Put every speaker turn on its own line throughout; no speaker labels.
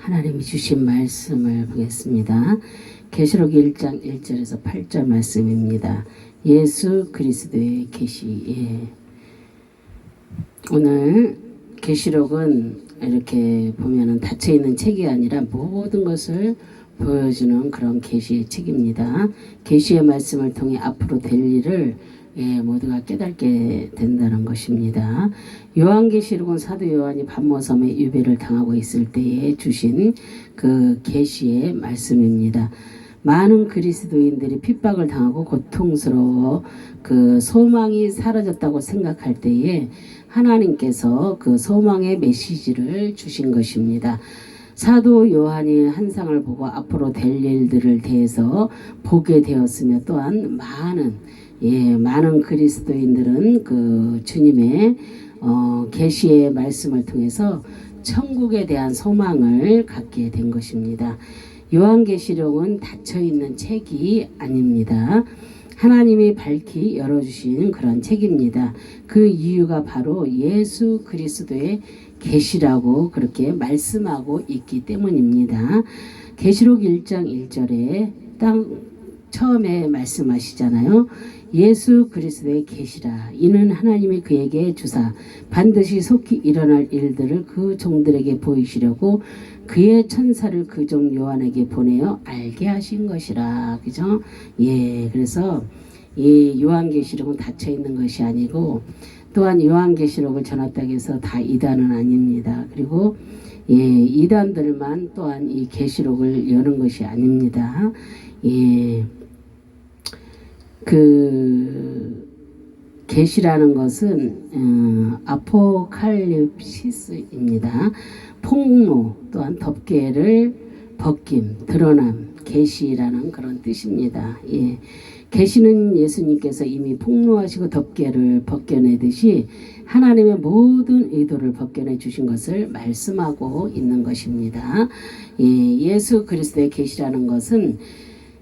하나님이 주신 말씀을 보겠습니다. 계시록 1장 1절에서 8절 말씀입니다. 예수 그리스도의 계시. 오늘 계시록은 이렇게 보면은 닫혀 있는 책이 아니라 모든 것을 보여주는 그런 계시의 책입니다. 계시의 말씀을 통해 앞으로 될 일을 모두가 깨닫게 된다는 것입니다. 요한계시록은 사도 요한이 pat모섬에 유배를 당하고 있을 때에 주신 그 계시의 말씀입니다. 많은 그리스도인들이 핍박을 당하고 고통스러워 그 소망이 사라졌다고 생각할 때에 하나님께서 그 소망의 메시지를 주신 것입니다. 사도 요한이 환상을 보고 앞으로 될 일들을 대해서 보게 되었으며 또한 많은 그리스도인들은 그 주님의 계시의 말씀을 통해서 천국에 대한 소망을 갖게 된 것입니다. 요한계시록은 닫혀있는 책이 아닙니다. 하나님이 밝히 열어주신 그런 책입니다. 그 이유가 바로 예수 그리스도의 계시라고 그렇게 말씀하고 있기 때문입니다. 계시록 1장 1절에 처음에 말씀하시잖아요. 예수 그리스도의 계시라. 이는 하나님이 그에게 주사 반드시 속히 일어날 일들을 그 종들에게 보이시려고 그의 천사를 그 종 요한에게 보내어 알게 하신 것이라. 그죠? 그래서 이 요한계시록은 닫혀 있는 것이 아니고 또한 요한계시록을 전했다고 해서 다 이단은 아닙니다. 그리고 이단들만 또한 이 계시록을 여는 것이 아닙니다. 그 계시라는 것은 아포칼립시스입니다. 폭로 또한 덮개를 벗김, 드러남, 계시라는 그런 뜻입니다. 계시는 예수님께서 이미 폭로하시고 덮개를 벗겨내듯이 하나님의 모든 의도를 벗겨내 주신 것을 말씀하고 있는 것입니다. 예수 그리스도의 계시라는 것은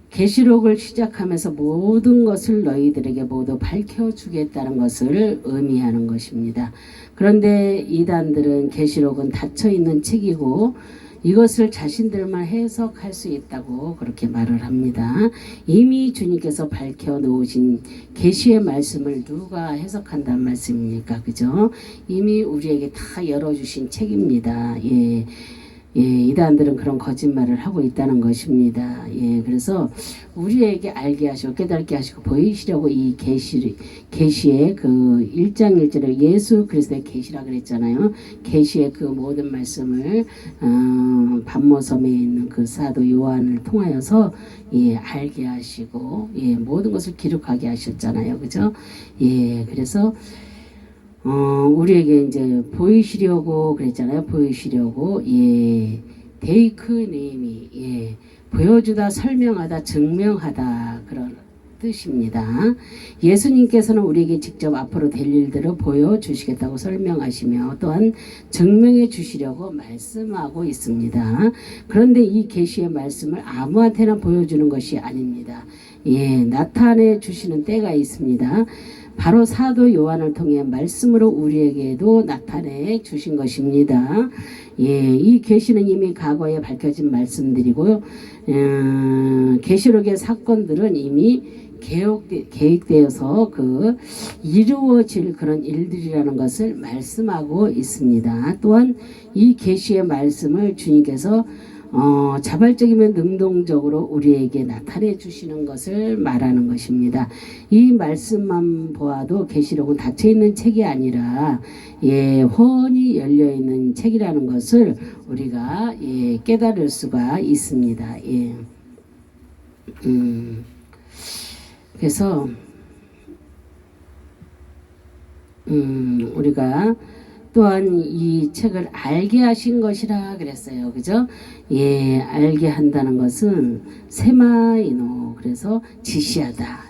계시록을 시작하면서 모든 것을 너희들에게 모두 밝혀주겠다는 것을 의미하는 것입니다. 그런데 이단들은 계시록은 닫혀있는 책이고 이것을 자신들만 해석할 수 있다고 그렇게 말을 합니다. 이미 주님께서 밝혀놓으신 계시의 말씀을 누가 해석한다는 말씀입니까? 그죠? 이미 우리에게 다 열어주신 책입니다. 이단들은 그런 거짓말을 하고 있다는 것입니다. 그래서 우리에게 알게 하시고 깨닫게 하시고 보이시려고 이 계시의 그 1장 1절에 예수 그리스도의 계시라 그랬잖아요. 계시의 그 모든 말씀을 pat모섬에 있는 그 사도 요한을 통하여서 알게 하시고 모든 것을 기록하게 하셨잖아요. 그죠? 그래서 우리에게 이제 보이시려고 그랬잖아요. 보이시려고 데이크 네임이 보여주다, 설명하다, 증명하다 그런 뜻입니다. 예수님께서는 우리에게 직접 앞으로 될 일들을 보여주시겠다고 설명하시며 또한 증명해 주시려고 말씀하고 있습니다. 그런데 이 계시의 말씀을 아무한테나 보여주는 것이 아닙니다. 나타내 주시는 때가 있습니다. 바로 사도 요한을 통해 말씀으로 우리에게도 나타내 주신 것입니다. 이 계시는 이미 과거에 밝혀진 말씀들이고요. 계시록의 사건들은 이미 계획되어서 이루어질 그런 일들이라는 것을 말씀하고 있습니다. 또한 이 계시의 말씀을 주님께서 자발적이면 능동적으로 우리에게 나타내 주시는 것을 말하는 것입니다. 이 말씀만 보아도 계시록은 닫혀있는 책이 아니라 훤히 열려있는 책이라는 것을 우리가 깨달을 수가 있습니다. 그래서 우리가 또한 이 책을 알게 하신 것이라 그랬어요. 그죠? 알게 한다는 것은 세마이노, 그래서 지시하다,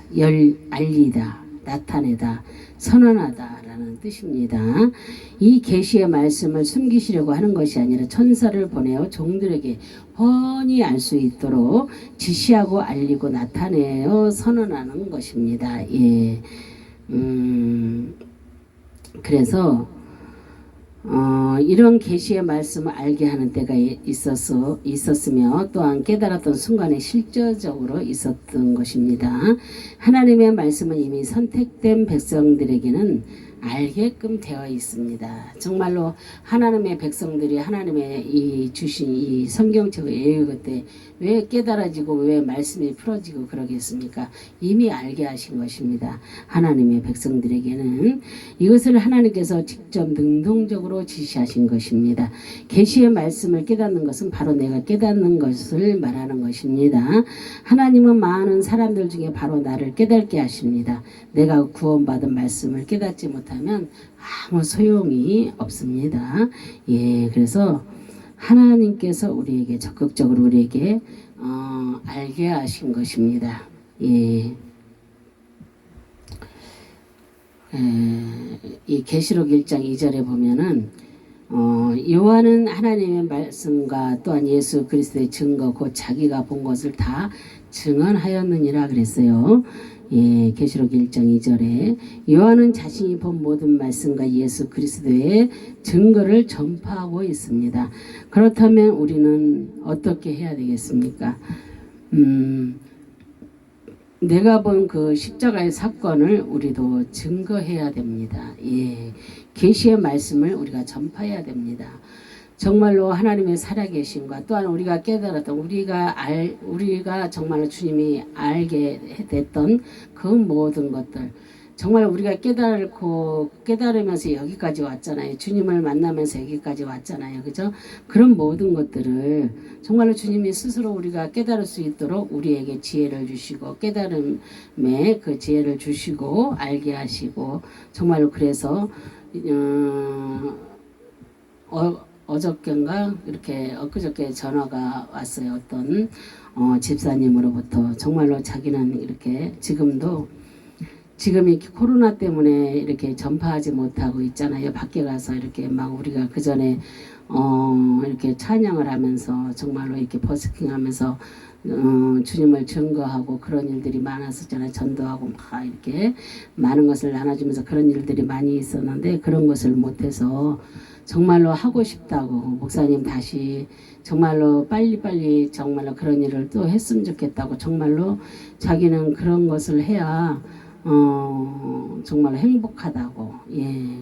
알리다, 나타내다, 선언하다라는 뜻입니다. 이 계시의 말씀을 숨기시려고 하는 것이 아니라 천사를 보내어 종들에게 훤히 알 수 있도록 지시하고 알리고 나타내어 선언하는 것입니다. 그래서 이런 계시의 말씀을 알게 하는 때가 있었으며 또한 깨달았던 순간에 실제적으로 있었던 것입니다. 하나님의 말씀은 이미 선택된 백성들에게는 알게끔 되어 있습니다. 정말로 하나님의 백성들이 하나님의 이 주신 이 성경책을 읽을 때 왜 깨달아지고 왜 말씀이 풀어지고 그러겠습니까? 이미 알게 하신 것입니다. 하나님의 백성들에게는 이것을 하나님께서 직접 능동적으로 지시하신 것입니다. 계시의 말씀을 깨닫는 것은 바로 내가 깨닫는 것을 말하는 것입니다. 하나님은 많은 사람들 중에 바로 나를 깨닫게 하십니다. 내가 구원받은 말씀을 깨닫지 못하면 아무 소용이 없습니다. 그래서 하나님께서 우리에게 적극적으로 우리에게 알게 하신 것입니다. 이 계시록 1장 2절에 보면은 요한은 하나님의 말씀과 또한 예수 그리스도의 증거 곧 자기가 본 것을 다 증언하였느니라 그랬어요. 계시록 1장 2절에 요한은 자신이 본 모든 말씀과 예수 그리스도의 증거를 전파하고 있습니다. 그렇다면 우리는 어떻게 해야 되겠습니까? 내가 본 그 십자가의 사건을 우리도 증거해야 됩니다. 계시의 말씀을 우리가 전파해야 됩니다. 정말로 하나님의 살아계심과 또한 우리가 깨달았던 우리가 정말로 주님이 알게 됐던 그 모든 것들 정말 우리가 깨달으면서 여기까지 왔잖아요. 주님을 만나면서 여기까지 왔잖아요. 그죠? 그런 모든 것들을 정말로 주님이 스스로 우리가 깨달을 수 있도록 우리에게 지혜를 주시고 깨달음에 그 지혜를 주시고 알게 하시고 정말로 그래서 어저께인가 이렇게 엊그저께 전화가 왔어요. 어떤 집사님으로부터 정말로 자기는 이렇게 지금 이 코로나 때문에 이렇게 전파하지 못하고 있잖아요. 밖에 가서 이렇게 막 우리가 그 전에 이렇게 찬양을 하면서 정말로 이렇게 버스킹하면서 주님을 증거하고 그런 일들이 많았었잖아요. 전도하고 막 이렇게 많은 것을 나눠주면서 그런 일들이 많이 있었는데 그런 것을 못해서 정말로 하고 싶다고 목사님 다시 정말로 빨리빨리 정말로 그런 일을 또 했으면 좋겠다고 정말로 자기는 그런 것을 해야 정말 행복하다고.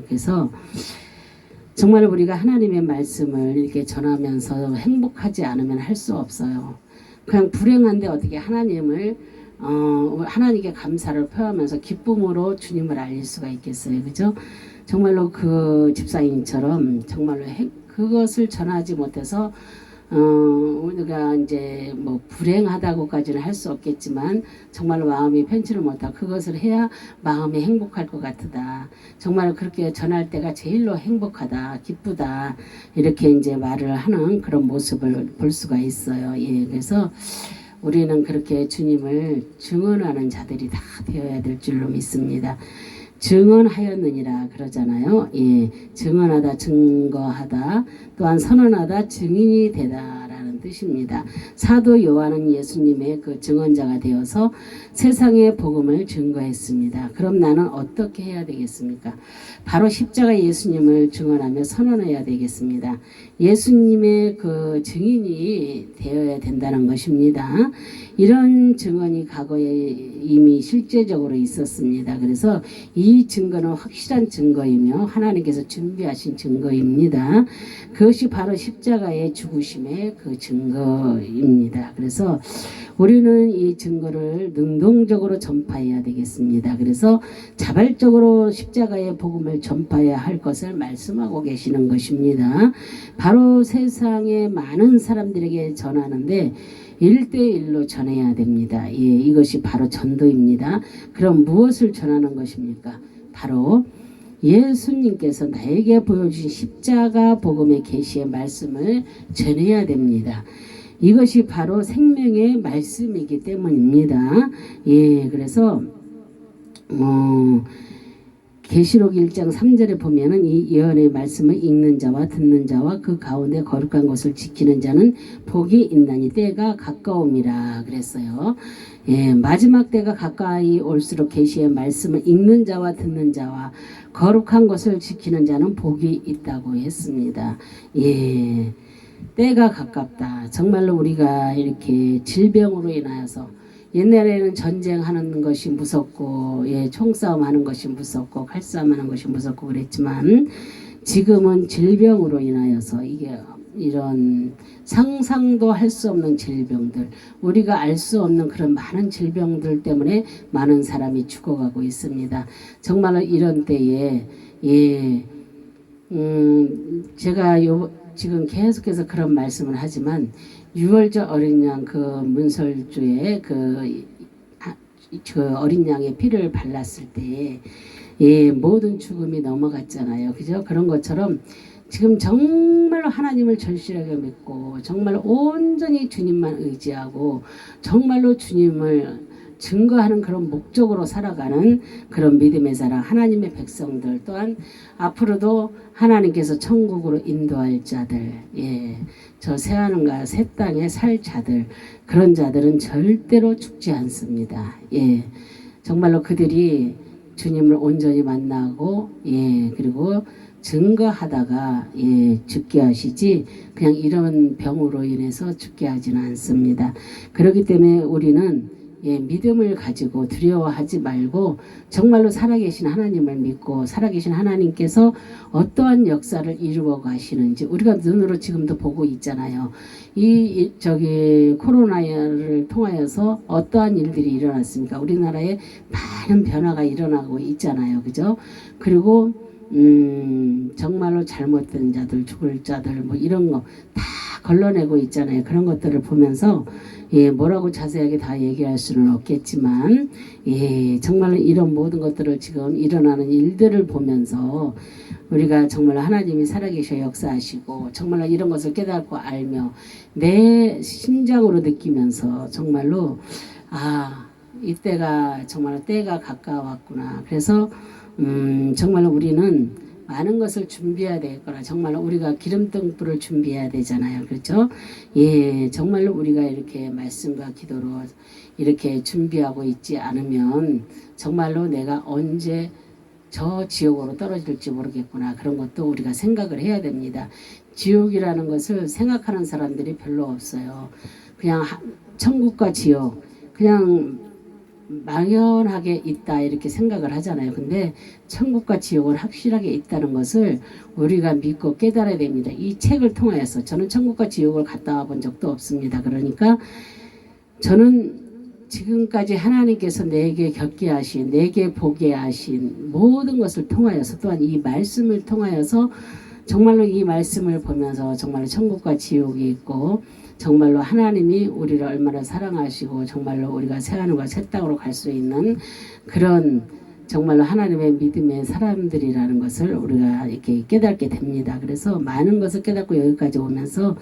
그래서 정말 우리가 하나님의 말씀을 이렇게 전하면서 행복하지 않으면 할 수 없어요. 그냥 불행한데 어떻게 하나님께 감사를 표하면서 기쁨으로 주님을 알릴 수가 있겠어요. 그죠? 정말로 그 집사님처럼 정말로 그것을 전하지 못해서 우리가 이제 뭐 불행하다고까지는 할 수 없겠지만 정말로 마음이 편치를 못하고 그것을 해야 마음이 행복할 것 같다. 정말 그렇게 전할 때가 제일로 행복하다, 기쁘다 이렇게 이제 말을 하는 그런 모습을 볼 수가 있어요. 그래서 우리는 그렇게 주님을 증언하는 자들이 다 되어야 될 줄로 믿습니다. 증언하였느니라 그러잖아요. 증언하다, 증거하다, 또한 선언하다, 증인이 되다라는 뜻입니다. 사도 요한은 예수님의 그 증언자가 되어서 세상의 복음을 증거했습니다. 그럼 나는 어떻게 해야 되겠습니까? 바로 십자가 예수님을 증언하며 선언해야 되겠습니다. 예수님의 그 증인이 되어야 된다는 것입니다. 이런 증언이 과거에 이미 실제적으로 있었습니다. 그래서 이 증거는 확실한 증거이며 하나님께서 준비하신 증거입니다. 그것이 바로 십자가의 죽으심의 그 증거입니다. 그래서 우리는 이 증거를 능동적으로 전파해야 되겠습니다. 그래서 자발적으로 십자가의 복음을 전파해야 할 것을 말씀하고 계시는 것입니다. 바로 세상의 많은 사람들에게 전하는데 1대1로 전해야 됩니다. 이것이 바로 전도입니다. 그럼 무엇을 전하는 것입니까? 바로 예수님께서 나에게 보여주신 십자가 복음의 계시의 말씀을 전해야 됩니다. 이것이 바로 생명의 말씀이기 때문입니다. 그래서 계시록 1장 3절에 보면은 이 예언의 말씀을 읽는 자와 듣는 자와 그 가운데 거룩한 것을 지키는 자는 복이 있나니 때가 가까움이라 그랬어요. 예, 마지막 때가 가까이 올수록 계시의 말씀을 읽는 자와 듣는 자와 거룩한 것을 지키는 자는 복이 있다고 했습니다. 예, 때가 가깝다. 정말로 우리가 이렇게 질병으로 인하여서 옛날에는 전쟁하는 것이 무섭고, 예, 총싸움하는 것이 무섭고, 칼싸움하는 것이 무섭고 그랬지만 지금은 질병으로 인하여서 이게 이런 상상도 할 수 없는 질병들, 우리가 알 수 없는 그런 많은 질병들 때문에 많은 사람이 죽어가고 있습니다. 정말로 이런 때에 예, 제가 지금 계속해서 그런 말씀을 하지만 6월절 어린 양 그 문설주에 그 어린 양의 피를 발랐을 때 예, 모든 죽음이 넘어갔잖아요. 그죠? 그런 것처럼 지금 정말로 하나님을 절실하게 믿고 정말로 온전히 주님만 의지하고 정말로 주님을 증거하는 그런 목적으로 살아가는 그런 믿음의 사랑 하나님의 백성들 또한 앞으로도 하나님께서 천국으로 인도할 자들, 예, 저 새하늘과 새 땅에 살 자들, 그런 자들은 절대로 죽지 않습니다. 예, 정말로 그들이 주님을 온전히 만나고 예, 그리고 증거하다가 예, 죽게 하시지 그냥 이런 병으로 인해서 죽게 하지는 않습니다. 그렇기 때문에 우리는 예, 믿음을 가지고 두려워하지 말고 정말로 살아계신 하나님을 믿고 살아계신 하나님께서 어떠한 역사를 이루어 가시는지 우리가 눈으로 지금도 보고 있잖아요. 저기 코로나를 통하여서 어떠한 일들이 일어났습니까? 우리나라에 많은 변화가 일어나고 있잖아요. 그죠? 그리고 정말로 잘못된 자들, 죽을 자들 뭐 이런 거 다 걸러내고 있잖아요. 그런 것들을 보면서 예, 뭐라고 자세하게 다 얘기할 수는 없겠지만 예, 정말로 이런 모든 것들을 지금 일어나는 일들을 보면서 우리가 정말 하나님이 살아계셔 역사하시고 정말로 이런 것을 깨닫고 알며 내 심장으로 느끼면서 정말로 아, 이때가 정말 때가 가까웠구나. 그래서 정말로 우리는 많은 것을 준비해야 되겠구나. 정말로 우리가 기름등불을 준비해야 되잖아요. 그렇죠? 예, 정말로 우리가 이렇게 말씀과 기도로 이렇게 준비하고 있지 않으면 정말로 내가 언제 저 지옥으로 떨어질지 모르겠구나. 그런 것도 우리가 생각을 해야 됩니다. 지옥이라는 것을 생각하는 사람들이 별로 없어요. 그냥 천국과 지옥 그냥 막연하게 있다 이렇게 생각을 하잖아요. 근데 천국과 지옥은 확실하게 있다는 것을 우리가 믿고 깨달아야 됩니다. 이 책을 통하여서 저는 천국과 지옥을 갔다 와본 적도 없습니다. 그러니까 저는 지금까지 하나님께서 내게 겪게 하신 내게 보게 하신 모든 것을 통하여서 또한 이 말씀을 통하여서 정말로 이 말씀을 보면서 정말로 천국과 지옥이 있고 정말로 하나님이 우리를 얼마나 사랑하시고 정말로 우리가 새하늘과 새 땅으로 갈 수 있는 그런 정말로 하나님의 믿음의 사람들이라는 것을 우리가 이렇게 깨닫게 됩니다. 그래서 많은 것을 깨닫고 여기까지 오면서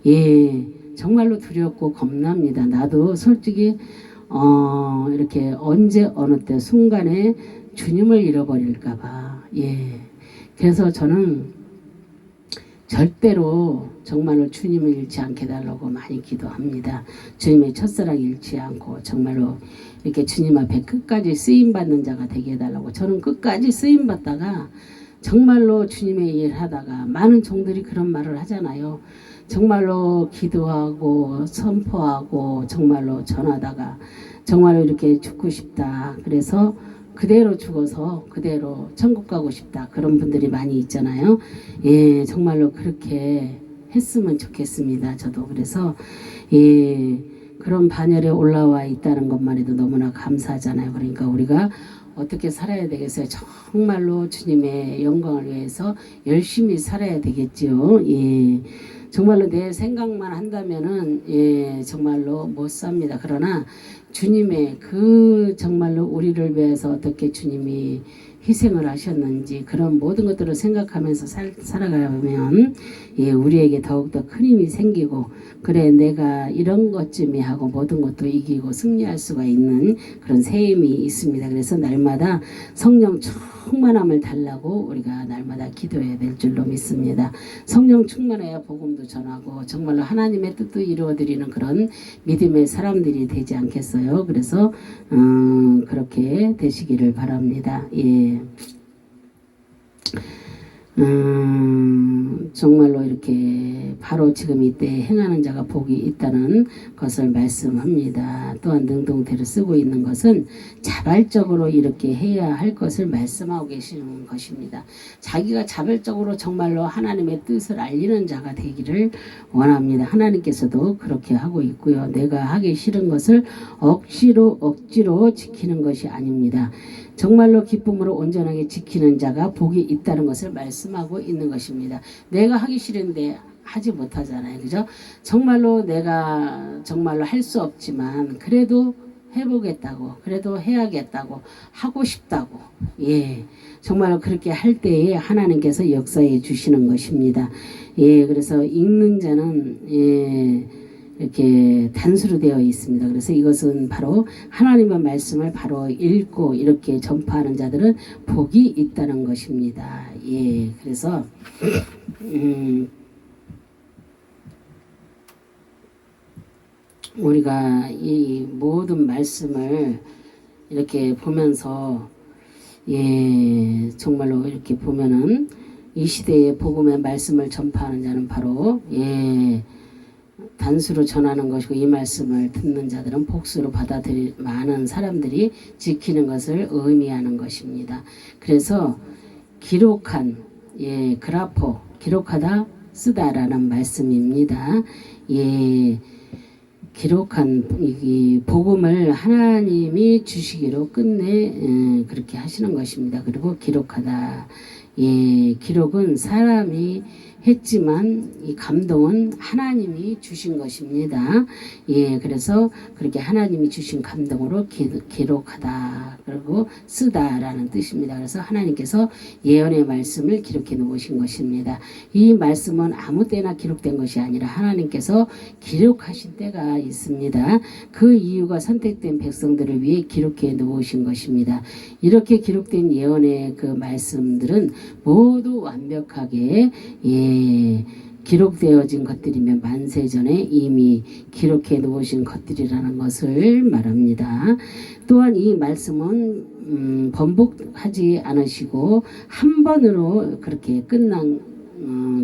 예, 정말로 두렵고 겁납니다. 나도 솔직히 이렇게 언제 어느 때 순간에 주님을 잃어버릴까봐 예, 그래서 저는 절대로 정말로 주님을 잃지 않게 달라고 많이 기도합니다. 주님의 첫사랑 잃지 않고 정말로 이렇게 주님 앞에 끝까지 쓰임받는 자가 되게 해달라고. 저는 끝까지 쓰임받다가 정말로 주님의 일 하다가 많은 종들이 그런 말을 하잖아요. 정말로 기도하고 선포하고 정말로 전하다가 정말로 이렇게 죽고 싶다. 그래서 그대로 죽어서 그대로 천국 가고 싶다. 그런 분들이 많이 있잖아요. 예, 정말로 그렇게 했으면 좋겠습니다. 저도 그래서 예, 그런 반열에 올라와 있다는 것만 해도 너무나 감사하잖아요. 그러니까 우리가 어떻게 살아야 되겠어요? 정말로 주님의 영광을 위해서 열심히 살아야 되겠죠. 예. 정말로 내 생각만 한다면은 예, 정말로 못 삽니다. 그러나 주님의 그 정말로 우리를 위해서 어떻게 주님이 희생을 하셨는지 그런 모든 것들을 생각하면서 살아가면 예, 우리에게 더욱더 큰 힘이 생기고 그래 내가 이런 것쯤이 하고 모든 것도 이기고 승리할 수가 있는 그런 새 힘이 있습니다. 그래서 날마다 성령 충만함을 달라고 우리가 날마다 기도해야 될 줄로 믿습니다. 성령 충만해야 복음도 전하고 정말로 하나님의 뜻도 이루어드리는 그런 믿음의 사람들이 되지 않겠어요. 그래서 그렇게 되시기를 바랍니다. 예. 정말로 이렇게 바로 지금 이때 행하는 자가 복이 있다는 것을 말씀합니다. 또한 능동태를 쓰고 있는 것은 자발적으로 이렇게 해야 할 것을 말씀하고 계시는 것입니다. 자기가 자발적으로 정말로 하나님의 뜻을 알리는 자가 되기를 원합니다. 하나님께서도 그렇게 하고 있고요. 내가 하기 싫은 것을 억지로 지키는 것이 아닙니다. 정말로 기쁨으로 온전하게 지키는 자가 복이 있다는 것을 말씀하고 있는 것입니다. 내가 하기 싫은데 하지 못하잖아요. 그죠? 정말로 내가 정말로 할 수 없지만 그래도 해보겠다고, 그래도 해야겠다고, 하고 싶다고, 예, 정말로 그렇게 할 때에 하나님께서 역사해 주시는 것입니다. 예, 그래서 읽는 자는 예, 이렇게 단수로 되어 있습니다. 그래서 이것은 바로 하나님의 말씀을 바로 읽고 이렇게 전파하는 자들은 복이 있다는 것입니다. 예, 그래서 우리가 이 모든 말씀을 이렇게 보면서 예, 정말로 이렇게 보면은 이 시대의 복음의 말씀을 전파하는 자는 바로 예, 단수로 전하는 것이고 이 말씀을 듣는 자들은 복수로 받아들일 많은 사람들이 지키는 것을 의미하는 것입니다. 그래서 기록한 예, 그라포 기록하다 쓰다라는 말씀입니다. 예, 기록한 이 복음을 하나님이 주시기로 끝내 그렇게 하시는 것입니다. 그리고 기록하다 예, 기록은 사람이 했지만 이 감동은 하나님이 주신 것입니다. 예, 그래서 그렇게 하나님이 주신 감동으로 기록하다 그리고 쓰다라는 뜻입니다. 그래서 하나님께서 예언의 말씀을 기록해 놓으신 것입니다. 이 말씀은 아무 때나 기록된 것이 아니라 하나님께서 기록하신 때가 있습니다. 그 이유가 선택된 백성들을 위해 기록해 놓으신 것입니다. 이렇게 기록된 예언의 그 말씀들은 모두 완벽하게 예, 기록되어진 것들이며 만세전에 이미 기록해 놓으신 것들이라는 것을 말합니다. 또한 이 말씀은 번복하지 않으시고 한 번으로 그렇게 끝난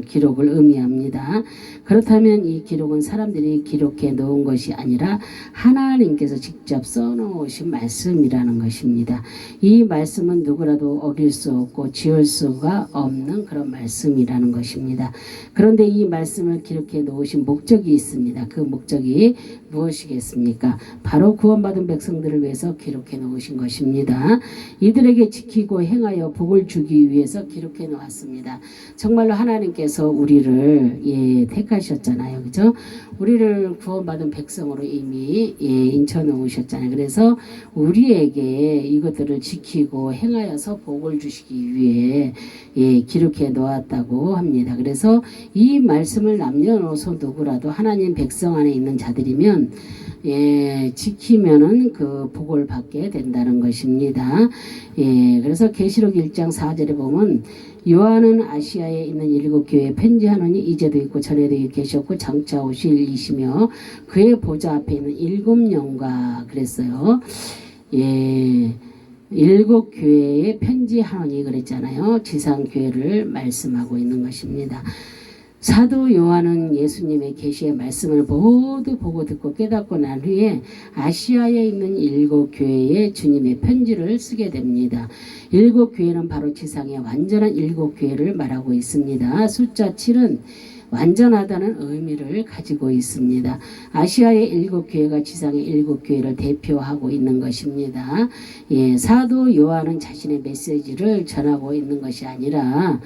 기록을 의미합니다. 그렇다면 이 기록은 사람들이 기록해 놓은 것이 아니라 하나님께서 직접 써놓으신 말씀이라는 것입니다. 이 말씀은 누구라도 어길 수 없고 지울 수가 없는 그런 말씀이라는 것입니다. 그런데 이 말씀을 기록해 놓으신 목적이 있습니다. 그 목적이 무엇이겠습니까? 바로 구원받은 백성들을 위해서 기록해 놓으신 것입니다. 이들에게 지키고 행하여 복을 주기 위해서 기록해 놓았습니다. 정말로 하나님께서 우리를 예, 택하셨잖아요. 그죠? 우리를 구원받은 백성으로 이미 예, 인쳐 놓으셨잖아요. 그래서 우리에게 이것들을 지키고 행하여서 복을 주시기 위해 예, 기록해 놓았다고 합니다. 그래서 이 말씀을 남겨놓아서 누구라도 하나님 백성 안에 있는 자들이면 예, 지키면은 그 복을 받게 된다는 것입니다. 예, 그래서 계시록 1장 4절에 보면 요한은 아시아에 있는 7교회에 편지하노니 이제도 있고 전에도 계셨고 장차 오실 이시며 그의 보좌 앞에 있는 7영과 그랬어요. 예, 7교회에 편지하노니 그랬잖아요. 지상교회를 말씀하고 있는 것입니다. 사도 요한은 예수님의 계시의 말씀을 모두 보고 듣고 깨닫고 난 후에 아시아에 있는 7교회에 주님의 편지를 쓰게 됩니다. 7교회는 바로 지상의 완전한 7교회를 말하고 있습니다. 숫자 7은 완전하다는 의미를 가지고 있습니다. 아시아의 7교회가 지상의 7교회를 대표하고 있는 것입니다. 예, 사도 요한은 자신의 메시지를 전하고 있는 것이 아니라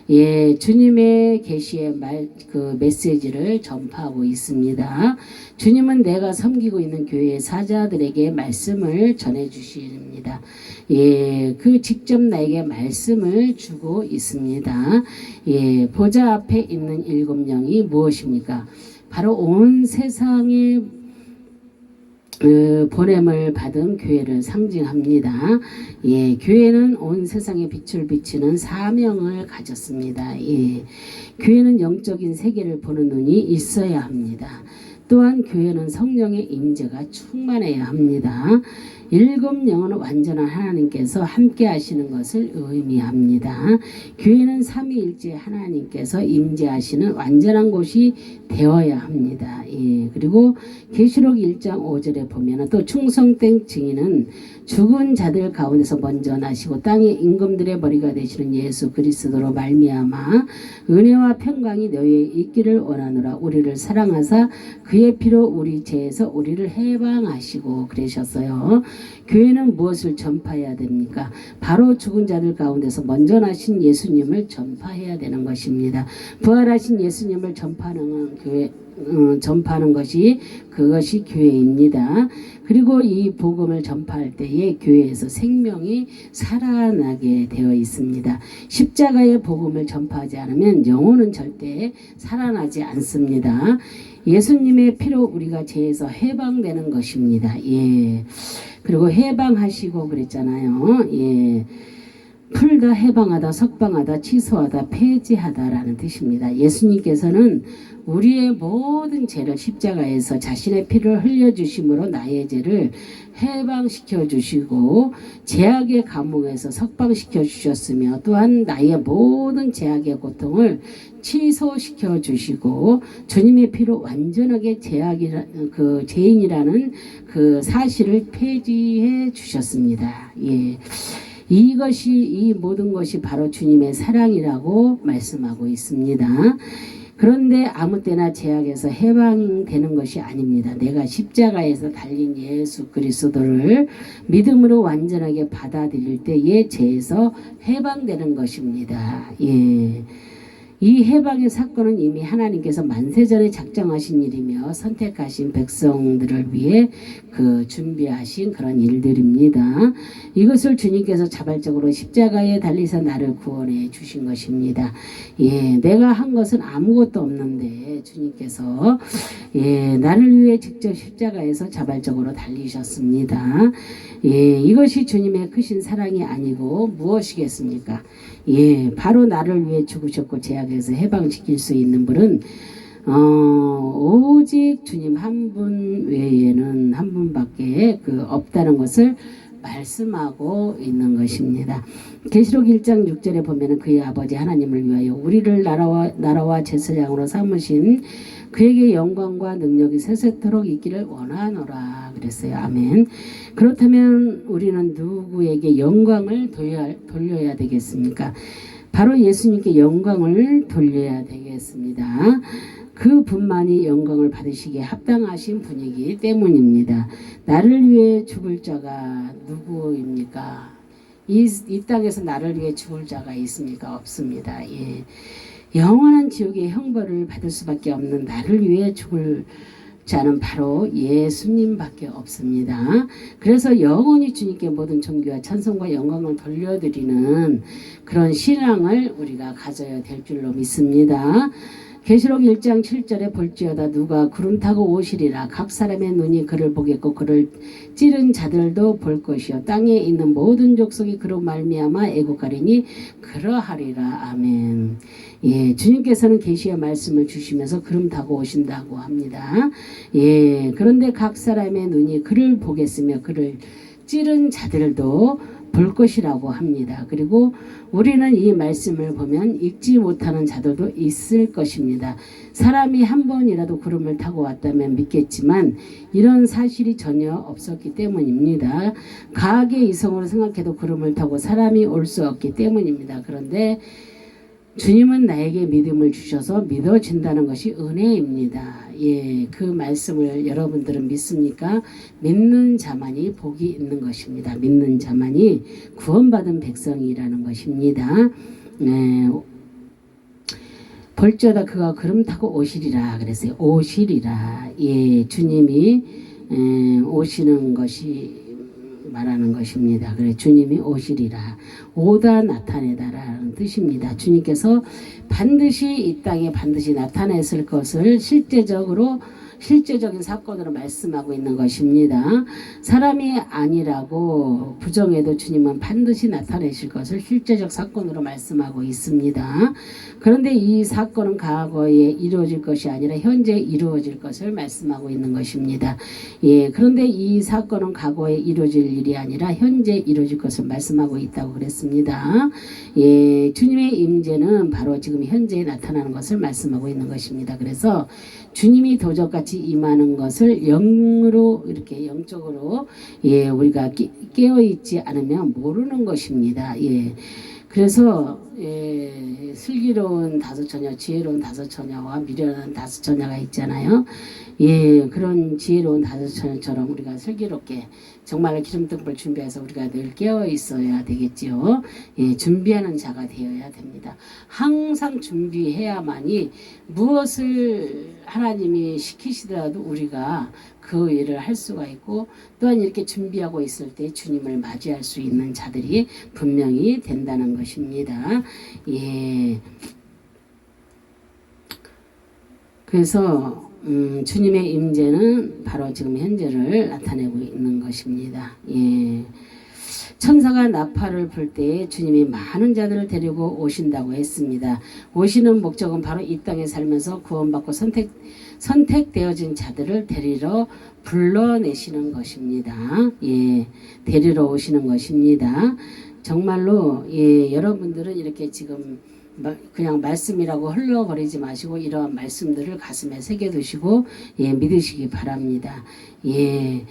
예, 주님의 계시의 그 메시지를 전파하고 있습니다. 주님은 내가 섬기고 있는 교회의 사자들에게 말씀을 전해 주십니다. 예, 그 직접 나에게 말씀을 주고 있습니다. 예, 보좌 앞에 있는 7영이 무엇입니까? 바로 온 세상에 보냄을 받은 교회를 상징합니다. 예, 교회는 온 세상에 빛을 비치는 사명을 가졌습니다. 예, 교회는 영적인 세계를 보는 눈이 있어야 합니다. 또한 교회는 성령의 임재가 충만해야 합니다. 7영은 완전한 하나님께서 함께 하시는 것을 의미합니다. 교회는 삼위일체 하나님께서 임재하시는 완전한 곳이 되어야 합니다. 예, 그리고 계시록 1장 5절에 보면 또 충성된 증인은 죽은 자들 가운데서 먼저 나시고 땅의 임금들의 머리가 되시는 예수 그리스도로 말미암아 은혜와 평강이 너희에 있기를 원하노라. 우리를 사랑하사 그의 피로 우리 죄에서 우리를 해방하시고 그러셨어요. 교회는 무엇을 전파해야 됩니까? 바로 죽은 자들 가운데서 먼저 나신 예수님을 전파해야 되는 것입니다. 부활하신 예수님을 전파하는 교회, 전파하는 것이 그것이 교회입니다. 그리고 이 복음을 전파할 때에 교회에서 생명이 살아나게 되어 있습니다. 십자가의 복음을 전파하지 않으면 영혼은 절대 살아나지 않습니다. 예수님의 피로 우리가 죄에서 해방되는 것입니다. 예. 그리고 해방하시고 그랬잖아요. 예. 풀다, 해방하다, 석방하다, 취소하다, 폐지하다라는 뜻입니다. 예수님께서는 우리의 모든 죄를 십자가에서 자신의 피를 흘려주심으로 나의 죄를 해방시켜 주시고 죄악의 감옥에서 석방시켜 주셨으며 또한 나의 모든 죄악의 고통을 취소시켜 주시고 주님의 피로 완전하게 그 죄인이라는 그 사실을 폐지해 주셨습니다. 예. 이 모든 것이 바로 주님의 사랑이라고 말씀하고 있습니다. 그런데 아무 때나 죄악에서 해방되는 것이 아닙니다. 내가 십자가에서 달린 예수 그리스도를 믿음으로 완전하게 받아들일 때에 죄에서 해방되는 것입니다. 예. 이 해방의 사건은 이미 하나님께서 만세전에 작정하신 일이며 선택하신 백성들을 위해 그 준비하신 그런 일들입니다. 이것을 주님께서 자발적으로 십자가에 달리사 나를 구원해 주신 것입니다. 예, 내가 한 것은 아무것도 없는데 주님께서 나를 위해 직접 십자가에서 자발적으로 달리셨습니다. 예, 이것이 주님의 크신 사랑이 아니고 무엇이겠습니까? 예, 바로 나를 위해 죽으셨고 죄악에서 해방시킬 수 있는 분은 오직 주님 한 분 외에는 한 분밖에 없다는 것을 말씀하고 있는 것입니다. 계시록 1장 6절에 보면 그의 아버지 하나님을 위하여 우리를 나라와 제사장으로 삼으신 그에게 영광과 능력이 세세토록 있기를 원하노라 그랬어요. 아멘. 그렇다면 우리는 누구에게 영광을 돌려야 되겠습니까? 바로 예수님께 영광을 돌려야 되겠습니다. 그 분만이 영광을 받으시기에 합당하신 분이기 때문입니다. 나를 위해 죽을 자가 누구입니까? 이 땅에서 나를 위해 죽을 자가 있습니까? 없습니다. 예. 영원한 지옥의 형벌을 받을 수밖에 없는 나를 위해 죽을 자는 바로 예수님밖에 없습니다. 그래서 영원히 주님께 모든 존귀와 찬송과 영광을 돌려드리는 그런 신앙을 우리가 가져야 될 줄로 믿습니다. 계시록 1장 7절에 볼지어다 누가 구름 타고 오시리라 각 사람의 눈이 그를 보겠고 그를 찌른 자들도 볼 것이요 땅에 있는 모든 족속이 그로 말미암아 애국하리니 그러하리라. 아멘. 예, 주님께서는 계시의 말씀을 주시면서 구름 타고 오신다고 합니다. 예, 그런데 각 사람의 눈이 그를 보겠으며 그를 찌른 자들도 볼 것이라고 합니다. 그리고 우리는 이 말씀을 보면 읽지 못하는 자들도 있을 것입니다. 사람이 한 번이라도 구름을 타고 왔다면 믿겠지만 이런 사실이 전혀 없었기 때문입니다. 과학의 이성으로 생각해도 구름을 타고 사람이 올 수 없기 때문입니다. 그런데 주님은 나에게 믿음을 주셔서 믿어진다는 것이 은혜입니다. 예, 그 말씀을 여러분들은 믿습니까? 믿는 자만이 복이 있는 것입니다. 믿는 자만이 구원받은 백성이라는 것입니다. 볼지어다 그가 구름 타고 오시리라 그랬어요. 오시리라. 예, 주님이 오시는 것이 말하는 것입니다. 그래 주님이 오시리라. 오다 나타내다라는 뜻입니다. 주님께서 반드시 이 땅에 반드시 나타냈을 것을 실제적인 사건으로 말씀하고 있는 것입니다. 사람이 아니라고 부정해도 주님은 반드시 나타내실 것을 실제적 사건으로 말씀하고 있습니다. 그런데 이 사건은 과거에 이루어질 것이 아니라 현재 이루어질 것을 말씀하고 있는 것입니다. 예, 그런데 이 사건은 과거에 이루어질 일이 아니라 현재 이루어질 것을 말씀하고 있다고 그랬습니다. 예, 주님의 임재는 바로 지금 현재에 나타나는 것을 말씀하고 있는 것입니다. 그래서 주님이 도적같이 임하는 것을 영으로 이렇게 영적으로 예 우리가 깨어 있지 않으면 모르는 것입니다. 예. 그래서 예, 슬기로운 다섯 처녀, 지혜로운 다섯 처녀와 미련한 다섯 처녀가 있잖아요. 예, 그런 지혜로운 다섯 처녀처럼 우리가 슬기롭게 정말 기름등불 준비해서 우리가 늘 깨어 있어야 되겠지요. 예, 준비하는 자가 되어야 됩니다. 항상 준비해야만이 무엇을 하나님이 시키시더라도 우리가 그 일을 할 수가 있고 또한 이렇게 준비하고 있을 때 주님을 맞이할 수 있는 자들이 분명히 된다는 것입니다. 예. 그래서 주님의 임재는 바로 지금 현재를 나타내고 있는 것입니다. 예. 천사가 나팔을 불 때에 주님이 많은 자들을 데리고 오신다고 했습니다. 오시는 목적은 바로 이 땅에 살면서 구원받고 선택되어진 자들을 데리러 불러내시는 것입니다. 예, 데리러 오시는 것입니다. 정말로 예, 여러분들은 이렇게 지금 그냥 말씀이라고 흘러버리지 마시고 이러한 말씀들을 가슴에 새겨두시고 예, 믿으시기 바랍니다. 예.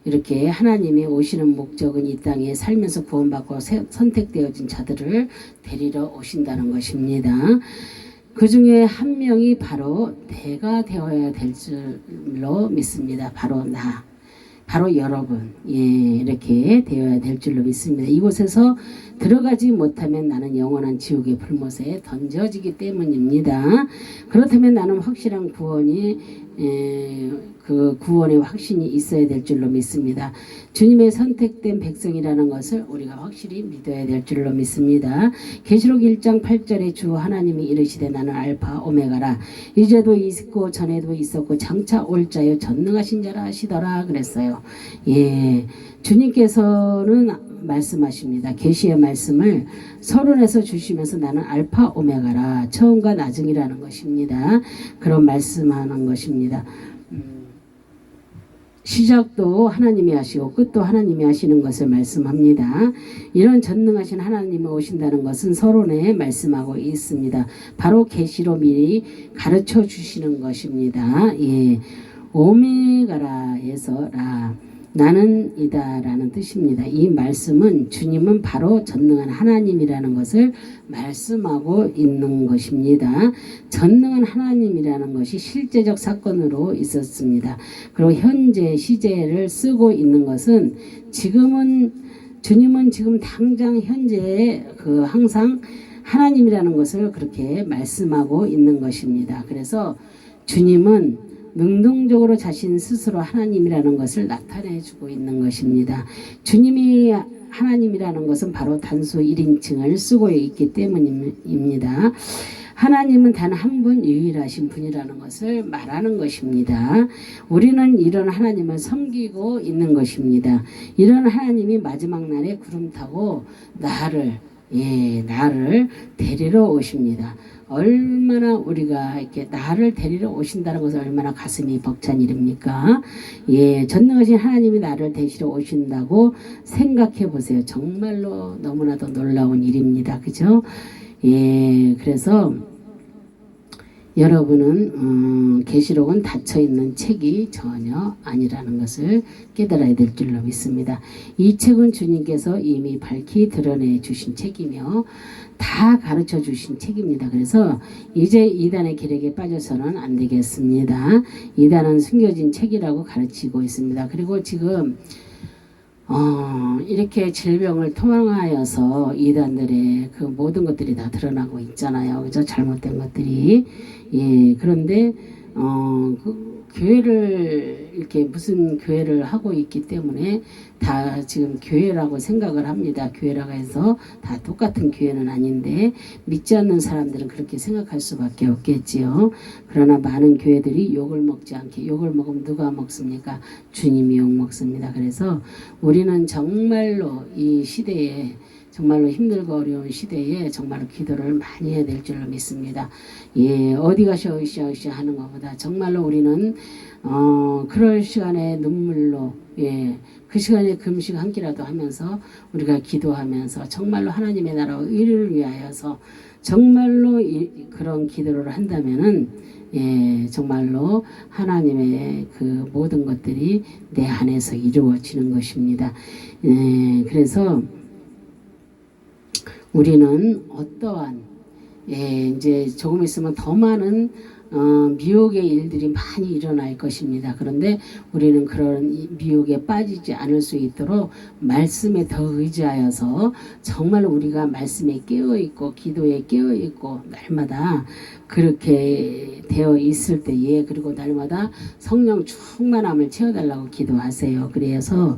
이렇게 하나님이 오시는 목적은 이 땅에 살면서 구원받고 선택되어진 자들을 데리러 오신다는 것입니다. 그 중에 한 명이 바로 내가 되어야 될 줄로 믿습니다. 바로 나, 바로 여러분, 예, 이렇게 되어야 될 줄로 믿습니다. 이곳에서 들어가지 못하면 나는 영원한 지옥의 불못에 던져지기 때문입니다. 그렇다면 나는 확실한 구원이 그 구원의 확신이 있어야 될 줄로 믿습니다. 주님의 선택된 백성이라는 것을 우리가 확실히 믿어야 될 줄로 믿습니다. 계시록 1장 8절에 주 하나님이 이르시되 나는 알파 오메가라 이제도 있고 전에도 있었고 장차 올 자요 전능하신 자라 하시더라 그랬어요. 예, 주님께서는 말씀하십니다. 계시의 말씀을 서론에서 주시면서 나는 알파 오메가라 처음과 나중이라는 것입니다. 그런 말씀하는 것입니다. 시작도 하나님이 하시고 끝도 하나님이 하시는 것을 말씀합니다. 이런 전능하신 하나님이 오신다는 것은 서론에 말씀하고 있습니다. 바로 계시로 미리 가르쳐 주시는 것입니다. 예, 오메가라에서 라 나는 이다 라는 뜻입니다. 이 말씀은 주님은 바로 전능한 하나님이라는 것을 말씀하고 있는 것입니다. 전능한 하나님이라는 것이 실제적 사건으로 있었습니다. 그리고 현재 시제를 쓰고 있는 것은 주님은 지금 당장 현재에 항상 하나님이라는 것을 그렇게 말씀하고 있는 것입니다. 그래서 주님은 능동적으로 자신 스스로 하나님이라는 것을 나타내주고 있는 것입니다. 주님이 하나님이라는 것은 바로 단수 1인칭을 쓰고 있기 때문입니다. 하나님은 단 한 분 유일하신 분이라는 것을 말하는 것입니다. 우리는 이런 하나님을 섬기고 있는 것입니다. 이런 하나님이 마지막 날에 구름 타고 나를 데리러 오십니다. 얼마나 우리가 이렇게 나를 데리러 오신다는 것은 얼마나 가슴이 벅찬 일입니까? 예, 전능하신 하나님이 나를 데리러 오신다고 생각해 보세요. 정말로 너무나도 놀라운 일입니다. 그죠? 예, 그래서 여러분은 계시록은 닫혀있는 책이 전혀 아니라는 것을 깨달아야 될 줄로 믿습니다. 이 책은 주님께서 이미 밝히 드러내 주신 책이며 다 가르쳐 주신 책입니다. 그래서 이제 이단의 기력에 빠져서는 안 되겠습니다. 이단은 숨겨진 책이라고 가르치고 있습니다. 그리고 지금 이렇게 질병을 통하여서 이단들의 그 모든 것들이 다 드러나고 있잖아요. 그죠? 잘못된 것들이. 예, 그런데, 교회를, 이렇게 무슨 교회를 하고 있기 때문에 다 지금 교회라고 생각을 합니다. 교회라고 해서 다 똑같은 교회는 아닌데, 믿지 않는 사람들은 그렇게 생각할 수밖에 없겠지요. 그러나 많은 교회들이 욕을 먹지 않게, 욕을 먹으면 누가 먹습니까? 주님이 욕 먹습니다. 그래서 우리는 정말로 이 시대에 정말로 힘들고 어려운 시대에 정말로 기도를 많이 해야 될 줄로 믿습니다. 예, 어디 가셔 으쌰으쌰 하는 것보다 정말로 우리는 그럴 시간에 눈물로, 예, 그 시간에 금식 한 끼라도 하면서 우리가 기도하면서 정말로 하나님의 나라 의를 위하여서 정말로 그런 기도를 한다면은, 예, 정말로 하나님의 그 모든 것들이 내 안에서 이루어지는 것입니다. 예, 그래서 우리는 어떠한, 예, 이제 조금 있으면 더 많은 미혹의 일들이 많이 일어날 것입니다. 그런데 우리는 그런 미혹에 빠지지 않을 수 있도록 말씀에 더 의지하여서 정말로 우리가 말씀에 깨어있고 기도에 깨어있고 날마다 그렇게 되어 있을 때에, 그리고 날마다 성령 충만함을 채워달라고 기도하세요. 그래서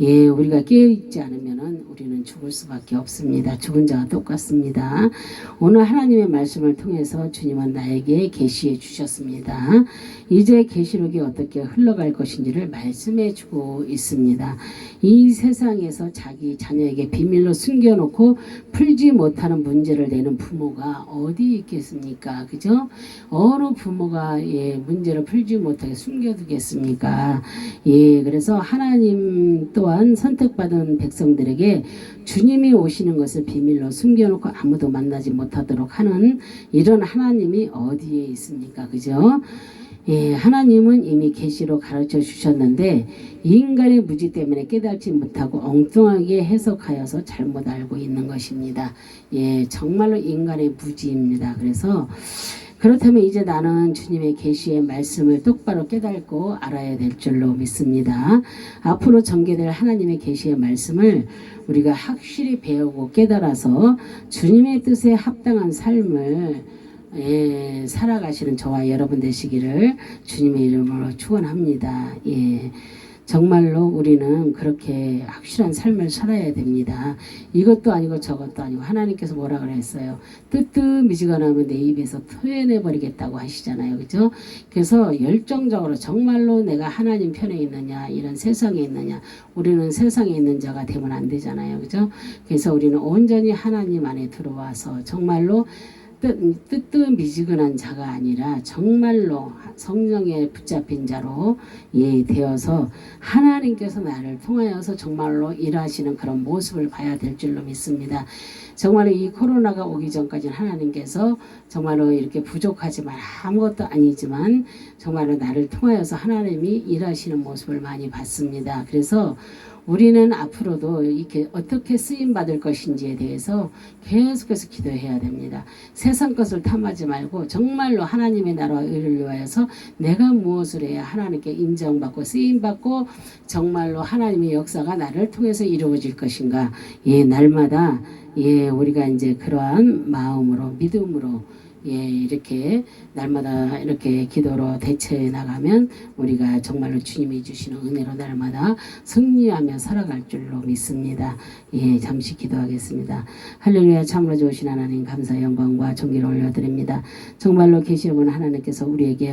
예, 우리가 깨어있지 않으면은 우리는 죽을 수밖에 없습니다. 죽은 자와 똑같습니다. 오늘 하나님의 말씀을 통해서 주님은 나에게 계시해 주셨습니다. 이제 계시록이 어떻게 흘러갈 것인지를 말씀해 주고 있습니다. 이 세상에서 자기 자녀에게 비밀로 숨겨놓고 풀지 못하는 문제를 내는 부모가 어디 있겠습니까? 그죠? 어느 부모가, 예, 문제를 풀지 못하게 숨겨두겠습니까? 예, 그래서 하나님 또한 선택받은 백성들에게 주님이 오시는 것을 비밀로 숨겨놓고 아무도 만나지 못하도록 하는 이런 하나님이 어디에 있습니까? 그죠? 예, 하나님은 이미 계시로 가르쳐 주셨는데 인간의 무지 때문에 깨닫지 못하고 엉뚱하게 해석하여서 잘못 알고 있는 것입니다. 예, 정말로 인간의 무지입니다. 그래서 그렇다면 이제 나는 주님의 계시의 말씀을 똑바로 깨닫고 알아야 될 줄로 믿습니다. 앞으로 전개될 하나님의 계시의 말씀을 우리가 확실히 배우고 깨달아서 주님의 뜻에 합당한 삶을, 예, 살아가시는 저와 여러분 되시기를 주님의 이름으로 축원합니다. 예. 정말로 우리는 그렇게 확실한 삶을 살아야 됩니다. 이것도 아니고 저것도 아니고 하나님께서 뭐라 그랬어요? 뜨뜻미지근하면 내 입에서 토해내버리겠다고 하시잖아요. 그죠? 그래서 열정적으로 정말로 내가 하나님 편에 있느냐, 이런 세상에 있느냐, 우리는 세상에 있는 자가 되면 안 되잖아요. 그죠? 그래서 우리는 온전히 하나님 안에 들어와서 정말로 뜨뜻미지근한 자가 아니라 정말로 성령에 붙잡힌 자로, 예, 되어서 하나님께서 나를 통하여서 정말로 일하시는 그런 모습을 봐야 될 줄로 믿습니다. 정말로 이 코로나가 오기 전까지는 하나님께서 정말로 이렇게 부족하지만 아무것도 아니지만 정말로 나를 통하여서 하나님이 일하시는 모습을 많이 봤습니다. 그래서 우리는 앞으로도 이렇게 어떻게 쓰임 받을 것인지에 대해서 계속해서 기도해야 됩니다. 세상 것을 탐하지 말고 정말로 하나님의 나라와 의를 위하여서 내가 무엇을 해야 하나님께 인정받고 쓰임 받고 정말로 하나님의 역사가 나를 통해서 이루어질 것인가. 예, 날마다, 예, 우리가 이제 그러한 마음으로, 믿음으로, 예, 이렇게 날마다 이렇게 기도로 대처해 나가면 우리가 정말로 주님이 주시는 은혜로 날마다 승리하며 살아갈 줄로 믿습니다. 예, 잠시 기도하겠습니다. 할렐루야. 참으로 좋으신 하나님, 감사 영광과 존귀를 올려드립니다. 정말로 계시록은 하나님께서 우리에게